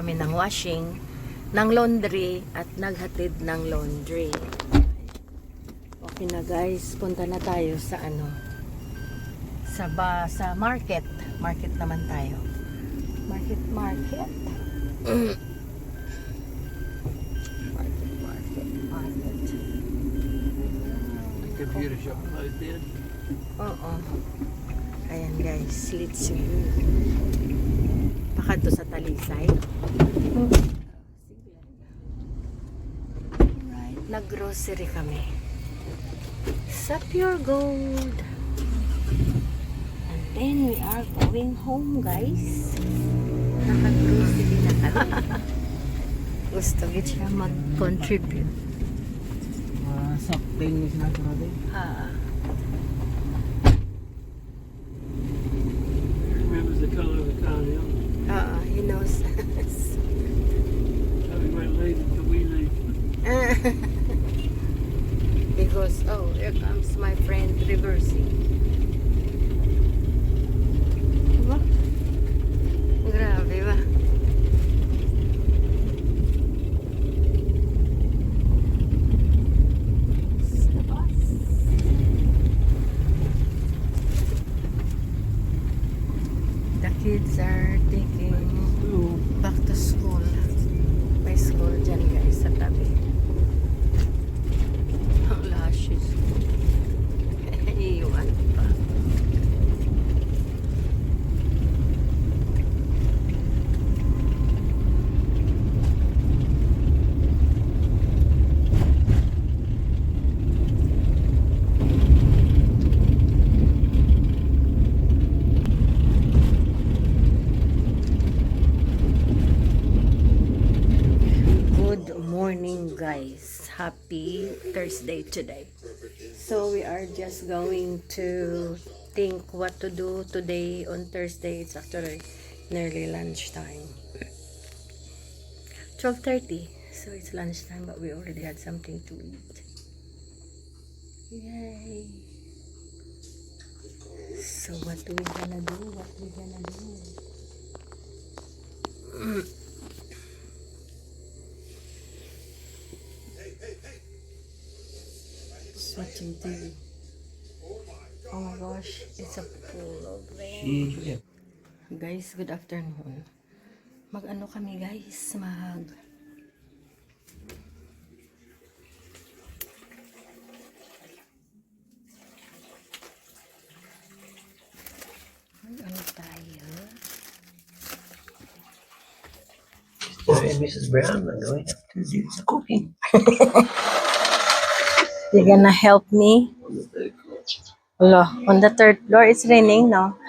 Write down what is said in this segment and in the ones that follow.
kami ng washing, ng laundry, at naghatid ng laundry. Okay na guys, punta na tayo sa sa market. Market naman tayo. Market. Market. Computer shop closed down. Oo. Ayan guys, let's go. Baka to sa Talisay. Right, nag-grocery kami sa Pure Gold. And then we are going home guys. Naka-grocery na kami. Gusto gid siya mag-contribute. Something is not ready. Remembers the colour of the car now. He knows. So we won't leave until we leave. Because, oh, here comes my friend reversing. Diba? Grabe ba? The kids are taking back to school. May school dyan guys sa tabi. Ang lashes. Iiwan pa. Good morning guys, happy Thursday today. So we are just going to think what to do today on Thursday. It's actually nearly lunchtime, 12:30, so it's lunchtime, but we already had something to eat. Yay! So what we gonna do? Watching TV. Oh my gosh, it's a pool of rain. Yeah. Guys, good afternoon. Mag-ano kami guys, mag-ano tayo? And Mrs. Brown are going up to do the cooking. You're gonna help me? Hello, on the third floor, it's raining now.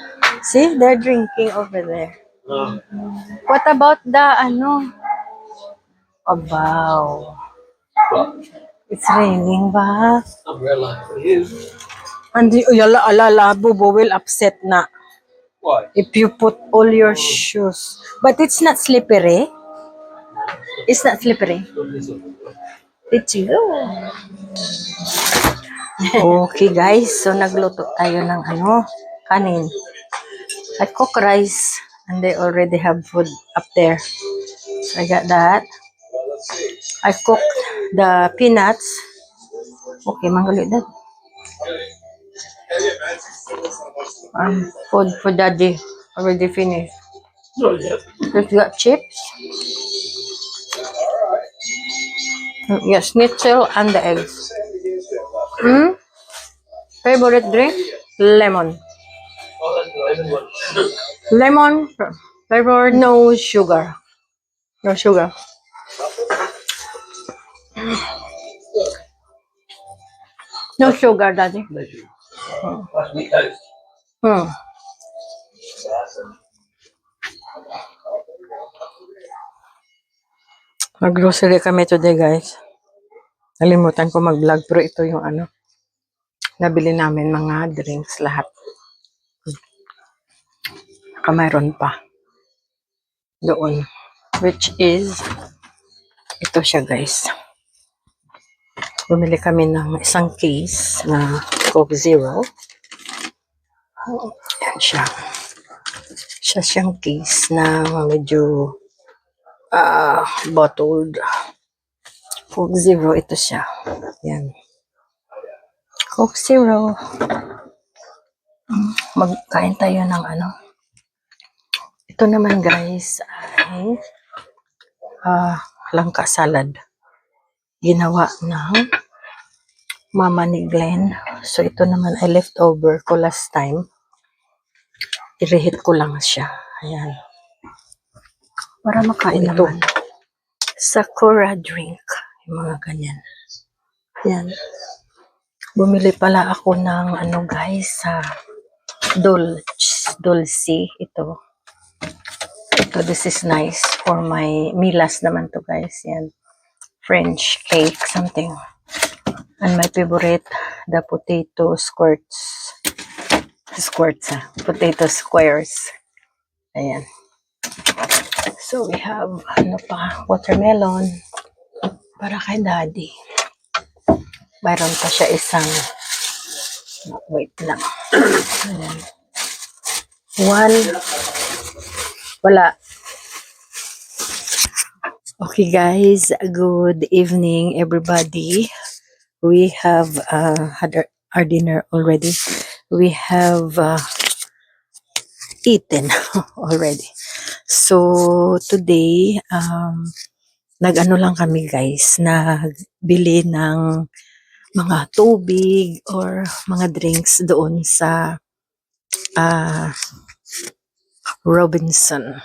See, they're drinking over there. What about the Oh, wow. It's raining ba? Umbrella for you. And Bubo will upset na Why? if you put all your shoes. But it's not slippery. It's not slippery. It's you. Okay guys, so nagluto tayo ng kanin. I cook rice and they already have food up there. So I got that. I cooked the peanuts. Okay, manggalit that. Food for daddy already finished. Oh, yeah. We've got chips. Yes, schnitzel and the eggs. Favorite drink? Lemon. Oh, that's the lemon one. Lemon flavor, no sugar. No sugar. No sugar, daddy. No sugar. That's me toast. Mag-grocery kami today, guys. Nalimutan ko mag-vlog, pero ito yung nabili namin mga drinks lahat. Mayroon pa doon, which is ito siya guys. Bumili kami ng isang case na Coke Zero. Yan siya. Siya siyang case na medyo bottled Coke Zero. Ito siya. Yan. Coke Zero. Magkain tayo ng ano. Ito naman guys ay langka salad. Ginawa ng mama ni Glenn. So ito naman ay leftover ko last time. I-reheat ko lang siya. Ayan. Para makain naman. Sakura drink. Yung mga ganyan. Ayan. Bumili pala ako ng ano guys sa Dulce. Ito, this is nice for my Milas naman to guys. Yan. French cake, something. And my favorite, the potato squirts. Potato squares. Ayan. So we have, ano pa, watermelon. Para kay daddy. Mayroon pa siya isang, wait lang. Ayan. Wala. Okay guys, good evening everybody. We have had our dinner already. We have eaten already. So today, nag-ano lang kami guys, nagbili ng mga tubig or mga drinks doon sa Robinson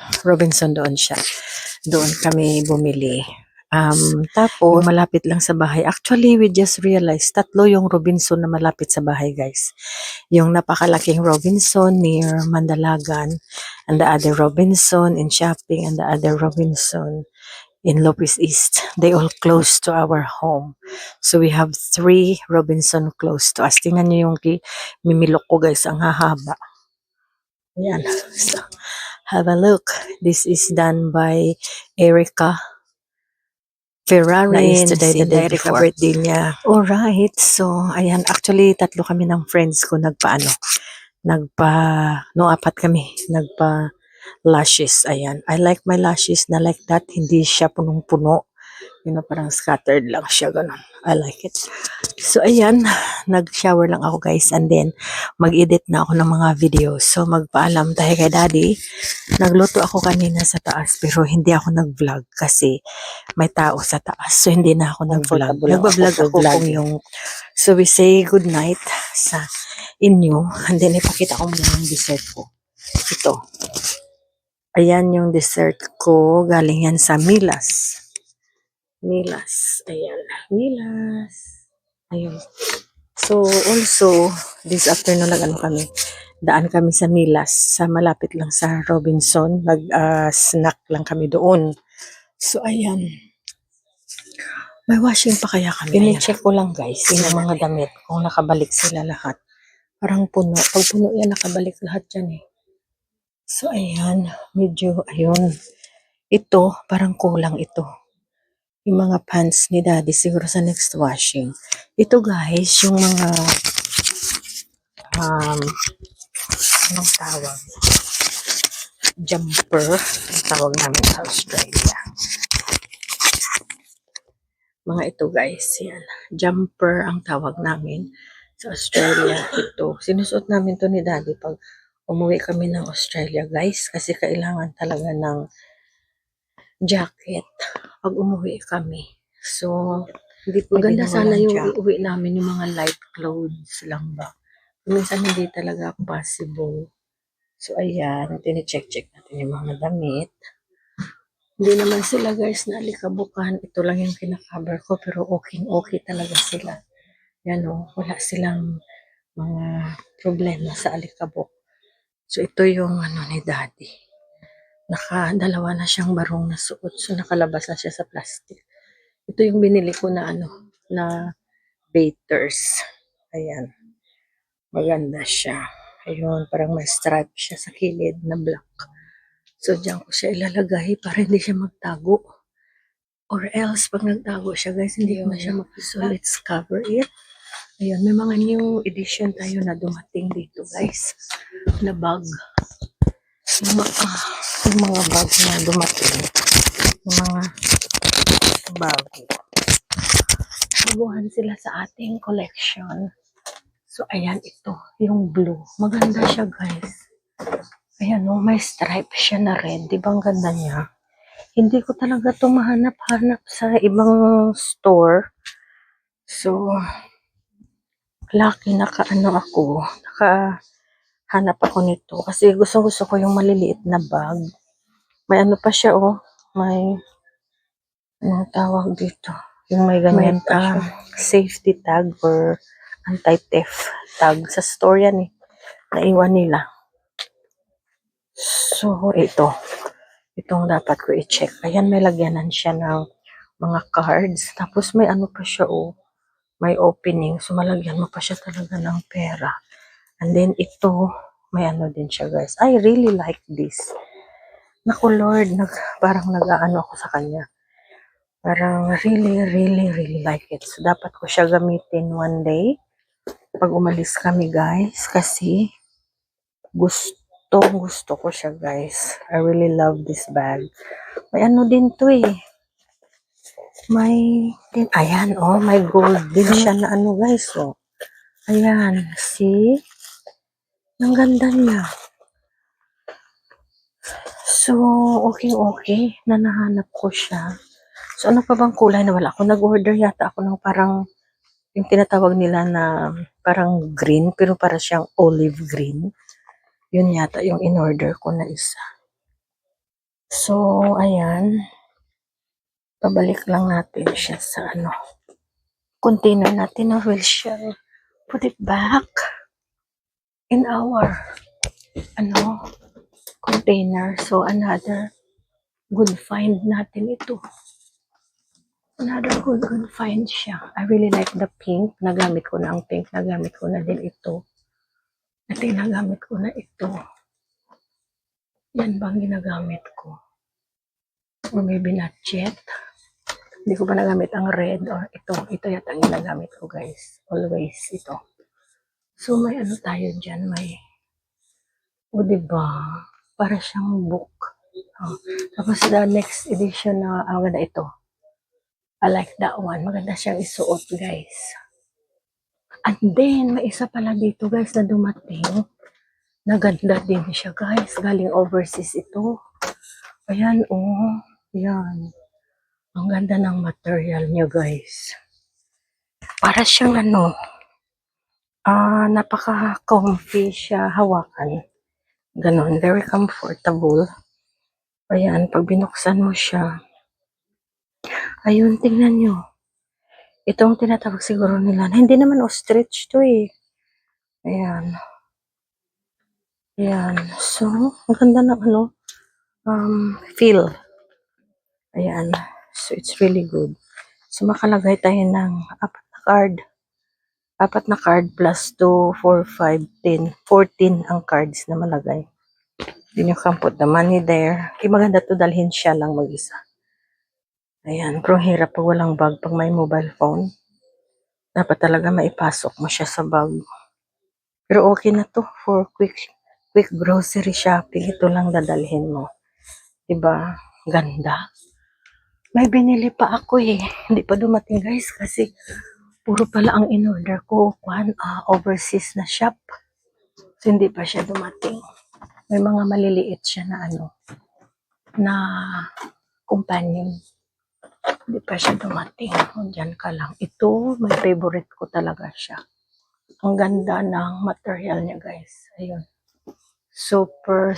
doon siya. Doon kami bumili. Tapos, malapit lang sa bahay. Actually, we just realized, 3 yung Robinson na malapit sa bahay, guys. Yung napakalaking Robinson near Mandalagan, and the other Robinson in Shopping, and the other Robinson in Lopez East. They all close to our home. So, we have 3 Robinson close to us. Tingnan nyo yung mimilok ko, guys. Ang hahaba. Ayan. So, have a look. This is done by Erica Ferrari. Na is today the Erica birthday niya. Alright. So, ayan. Actually, 3 kami ng friends ko apat kami. Lashes. Ayan. I like my lashes na like that. Hindi siya punong-puno. Parang scattered lang siya. Ganun. I like it. So, ayan. Nag-shower lang ako, guys. And then, mag-edit na ako ng mga videos. So, magpaalam tayo kay daddy. Nagluto ako kanina sa taas, pero hindi ako nag-vlog kasi may tao sa taas. So, hindi na ako nag-vlog. Nagba-vlog ako kung yung... So, we say good night sa inyo. And then, ipakita ko muna yung dessert ko. Ito. Ayan yung dessert ko. Galing yan sa Milas. Ayan. Milas. Ayun. So, also, this afternoon daan kami sa Milas, sa malapit lang sa Robinson. Snack lang kami doon. So, ayan. May washing pa kaya kami. Pini-check ko lang guys, yung mga damit, kung nakabalik sila lahat. Parang puno. Pag puno yan, nakabalik lahat yan eh. So, ayan. Medyo, ayun. Ito, parang kulang ito. Yung mga pants ni daddy, siguro sa next washing. Ito guys, yung mga anong tawag? Jumper. Ang tawag namin sa Australia. Mga ito guys, yan. Jumper ang tawag namin sa Australia. Ito. Sinusuot namin to ni daddy pag umuwi kami ng Australia guys. Kasi kailangan talaga ng jacket pag umuwi kami. So, maganda sana yung uuwi namin yung mga light clothes lang ba. Minsan hindi talaga possible. So, ayan. Tine-check natin yung mga damit. Hindi naman sila guys na alikabukan. Ito lang yung kinakabar ko. Pero okay talaga sila. Yan o. Wala silang mga problema sa alikabok. So, ito yung ni daddy. Dalawa na siyang barong na suot. So, nakalabas na siya sa plastic. Ito yung binili ko na na baiters. Ayan. Maganda siya. Ayun, parang may stripe siya sa kilid na black. So, diyan ko siya ilalagay para hindi siya magtago. Or else, pag nagtago siya, guys, hindi ko na siya So, let's cover it. Ayun, may mga new edition tayo na dumating dito, guys. Na bag. Yung mga bag na dumating. Yung mga bago. Baguhan sila sa ating collection. So, ayan, ito. Yung blue. Maganda siya, guys. Ayan, oh, may stripe siya na red. Di ba ang ganda niya? Hindi ko talaga ito mahanap-hanap sa ibang store. So, lucky nakahanap ako nito. Kasi gusto ko yung maliliit na bag. May ano pa siya, oh. May, anong tawag dito? Yung may ganyan pa siya. Safety tag or anti-theft tag. Sa store yan eh. Naiwan nila. So, ito. Itong dapat ko i-check. Ayan, may lagyanan siya ng mga cards. Tapos may ano pa siya, oh. May opening. So, malagyan mo pa siya talaga ng pera. And then, ito, may ano din siya, guys. I really like this. Naku, Lord, parang nag-aano ako sa kanya. Parang really like it. So, dapat ko siya gamitin one day. Pag umalis kami, guys. Kasi, gusto ko siya, guys. I really love this bag. May ano din to eh. Ayan, oh, may gold din siya na ano, guys, oh. Ayan, see? Ang ganda niya. So, okay, na nahanap ko siya. So, ano pa bang kulay na wala ako? Nag-order yata ako ng parang, yung tinatawag nila na parang green, pero para siyang olive green. Yun yata yung in-order ko na isa. So, ayan. Pabalik lang natin siya sa ano, container natin. We'll shall put it back in our container. So, another good find natin ito. Another good find siya. I really like the pink. Nagamit ko na ang pink. Nagamit ko na din ito. At nagamit ko na ito. Yan bang ginagamit ko? Or maybe not yet. Hindi ko pa nagamit ang red or ito. Ito yata ang ginagamit ko, guys. Always ito. So, may ano tayo dyan. May, o diba? Para siyang book. Oh. Tapos the next edition na, ganda ito. I like that one. Maganda siyang isuot, guys. And then, may isa pala dito, guys, na dumating. Naganda din siya, guys. Galing overseas ito. Ayan, oh. Ayan. Ang ganda ng material niya, guys. Para siyang napaka-comfy siya hawakan. Ganon, very comfortable. Ayan, pag binuksan mo siya. Ayun, tingnan nyo. Itong tinatawag siguro nila. Hindi naman ostrich to eh. Ayan. Ayan. So, ang ganda ng feel. Ayan. So, it's really good. So, makalagay tayo ng apat na card plus 2, 4, 5, 10, 14 ang cards na malagay. Then you can put the money there. Maganda to dalhin siya lang mag-isa. Ayan. Pero hirap pag walang bag pag may mobile phone. Dapat talaga maipasok mo siya sa bag. Pero okay na to for quick grocery shopping. Ito lang dadalhin mo. Diba? Ganda. May binili pa ako eh. Hindi pa dumating, guys, kasi puro pala ang in-order ko. Overseas na shop. So, hindi pa siya dumating. May mga maliliit siya na na companion. Hindi pa siya dumating. Diyan ka lang. Ito, may favorite ko talaga siya. Ang ganda ng material niya, guys. Ayun. Super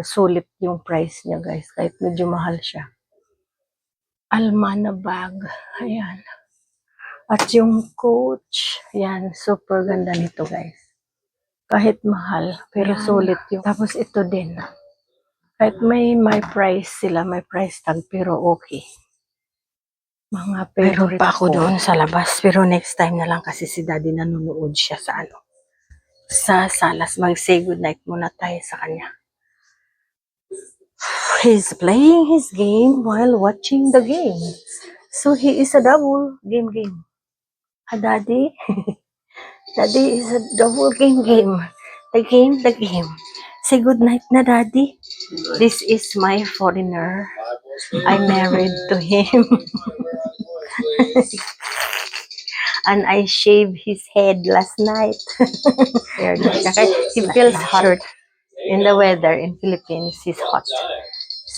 sulit yung price niya, guys. Kahit medyo mahal siya. Almana bag. Ayan. At yung Coach. Ayan. Super ganda nito, guys. Kahit mahal. Pero ayan, sulit yung. Tapos ito din. Kahit may price sila. May price tag. Pero okay. Mga favorite pa ako doon sa labas. Pero next time na lang kasi si Daddy nanonood siya sa sa salas. Mag-say goodnight muna tayo sa kanya. He's playing his game while watching the game. So he is a double game. Daddy? Daddy is a double game. The game. Say goodnight na, Daddy. This is my foreigner. I married to him. And I shaved his head last night. Scared na siya. Kaya he feels hot. In the weather in Philippines, he's hot.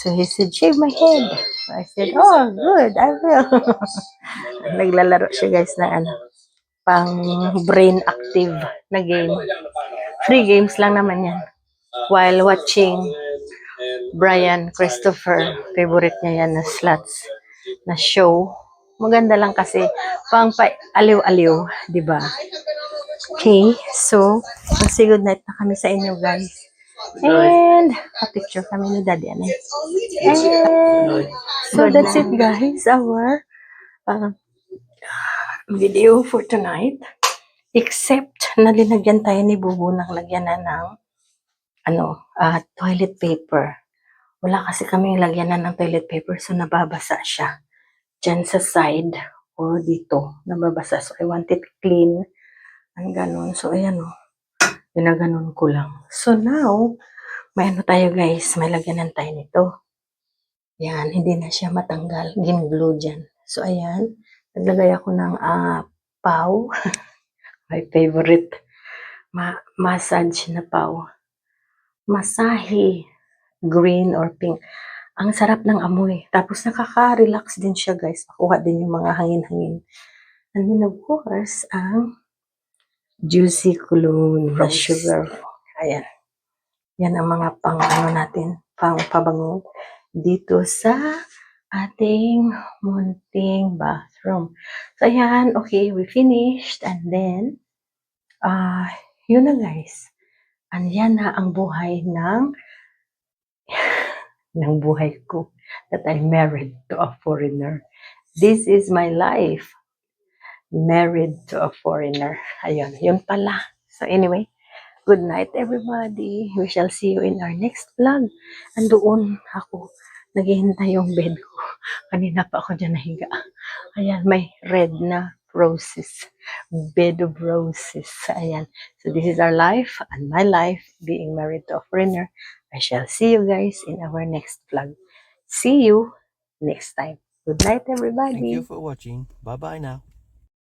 So he said, shave my head. I said, oh, good, I will. Naglalaro siya guys na ano, pang brain active na game. Free games lang naman yan. While watching Brian Christopher, favorite niya yan na slots, na show. Maganda lang kasi pang aliw-aliw, di ba? Okay, so say good night na kami sa inyo guys. And pa-picture kami ni Daddy Anay. And so that's it guys, our video for tonight. Except na linagyan tayo ni Bubu ng lagyanan ng toilet paper. Wala kasi kaming lagyanan ng toilet paper so nababasa siya. Diyan sa side or dito nababasa. So I want it clean. Ang ganun. So ayan o. Ginaganon ko lang. So now, may ano tayo guys. May lagyanan tayo nito. Yan. Hindi na siya matanggal. Gin-glue dyan. So ayan. Naglagay ako ng pau. My favorite. Massage na pau. Masahe. Green or pink. Ang sarap ng amoy. Tapos nakaka-relax din siya guys. Makuha din yung mga hangin-hangin. And then of course, ang Juicy Cologne. The sugar. Ayan. Yan ang mga pang natin. Pang pabango. Dito sa ating munting bathroom. So ayan. Okay. We finished. And then, yun na guys. And yan na ang buhay ng buhay ko that I married to a foreigner. This is my life. Married to a foreigner. Ayun, yun pala. So anyway, good night everybody. We shall see you in our next vlog. Andoon ako. Naghihintay yung bed ko. Kanina pa ako dyan nahiga. Ayan, may red na roses. Bed of roses. Ayan. So this is our life and my life being married to a foreigner. I shall see you guys in our next vlog. See you next time. Good night, everybody. Thank you for watching. Bye-bye now.